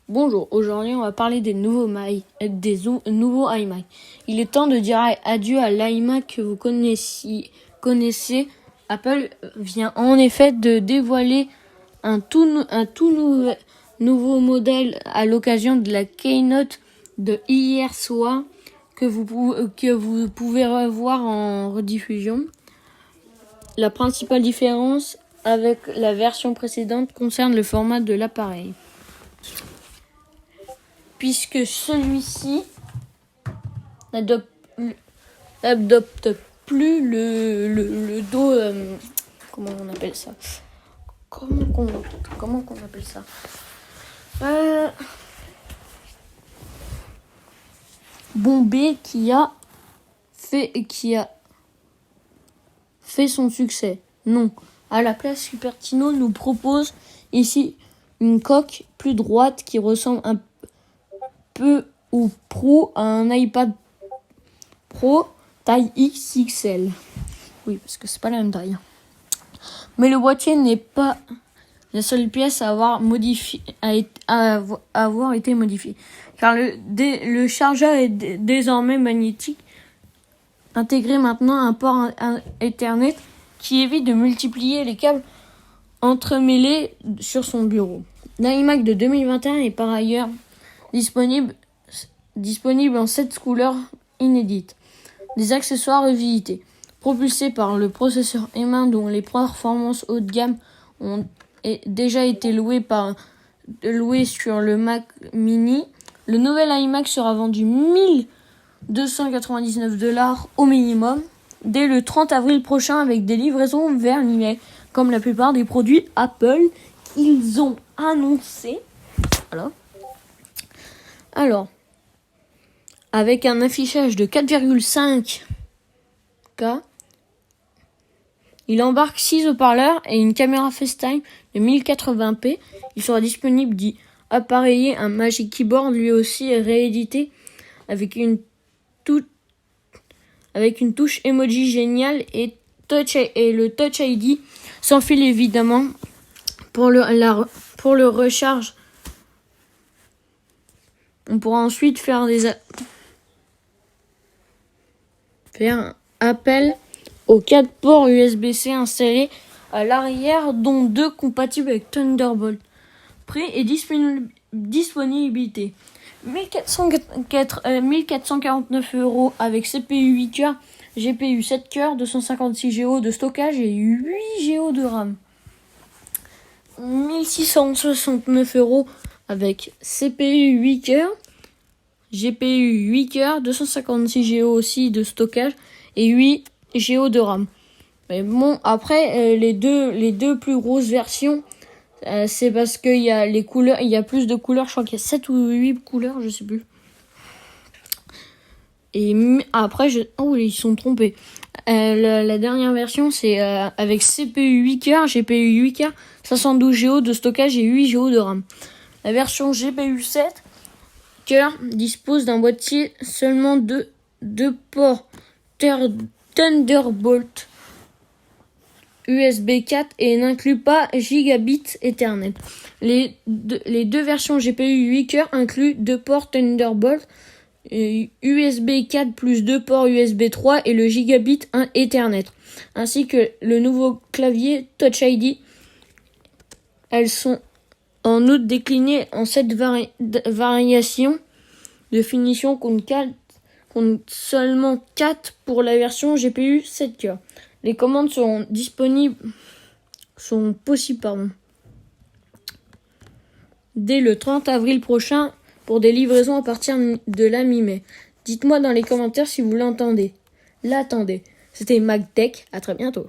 Bonjour, aujourd'hui on va parler des nouveaux iMac. Il est temps de dire adieu à l'iMac que vous connaissez. Apple vient en effet de dévoiler un nouveau modèle à l'occasion de la keynote de hier soir que vous pouvez revoir en rediffusion. La principale différence avec la version précédente concerne le format de l'appareil, puisque celui-ci n'adopte plus le dos. Comment on appelle ça bombé qui a fait son succès. Non. À la place, Cupertino nous propose ici une coque plus droite qui ressemble un peu ou prou à un iPad Pro taille XXL. Oui, parce que c'est pas la même taille. Mais le boîtier n'est pas la seule pièce à avoir été modifiée, car le chargeur est désormais magnétique, intégré maintenant un port Ethernet qui évite de multiplier les câbles entremêlés sur son bureau. L'iMac de 2021 est par ailleurs disponible en 7 couleurs inédites. Des accessoires revisités, propulsés par le processeur M1 dont les performances haut de gamme ont déjà été louées sur le Mac Mini. Le nouvel iMac sera vendu 1 299$ au minimum dès le 30 avril prochain, avec des livraisons vers l'email, comme la plupart des produits Apple qu'ils ont annoncés. Alors, avec un affichage de 4,5K, il embarque 6 haut-parleurs et une caméra FaceTime de 1080p. Il sera disponible d'y appareiller un Magic Keyboard, lui aussi réédité avec une touche emoji géniale et le Touch ID sans fil évidemment pour le recharge. On pourra ensuite faire appel aux 4 ports USB-C insérés à l'arrière, dont 2 compatibles avec Thunderbolt. Prix et disponibilité. 1449€ avec CPU 8 cœurs, GPU 7 cœurs, 256 Go de stockage et 8 Go de RAM. 1669€ avec CPU 8 cœurs, GPU 8 cœurs, 256 Go aussi de stockage et 8 Go de RAM. Mais bon, après les deux plus grosses versions, c'est parce qu'il y a les couleurs, il y a plus de couleurs, je crois qu'il y a 7 ou 8 couleurs, je sais plus. Et après, ils sont trompés. La dernière version, c'est avec CPU 8 cœurs, GPU 8 cœurs, 512 Go de stockage et 8 Go de RAM. La version GPU 7 cœurs dispose d'un boîtier seulement de 2 ports Thunderbolt USB 4 et n'inclut pas Gigabit Ethernet. Les deux versions GPU 8 cœurs incluent 2 ports Thunderbolt USB 4 plus 2 ports USB 3 et le Gigabit Ethernet, ainsi que le nouveau clavier Touch ID. Elles sont en outre déclinées en 7 variations de finition contre seulement 4 pour la version GPU 7 cœurs. Les commandes sont possibles dès le 30 avril prochain pour des livraisons à partir de la mi-mai. Dites-moi dans les commentaires si vous l'attendez. C'était MacTech, à très bientôt.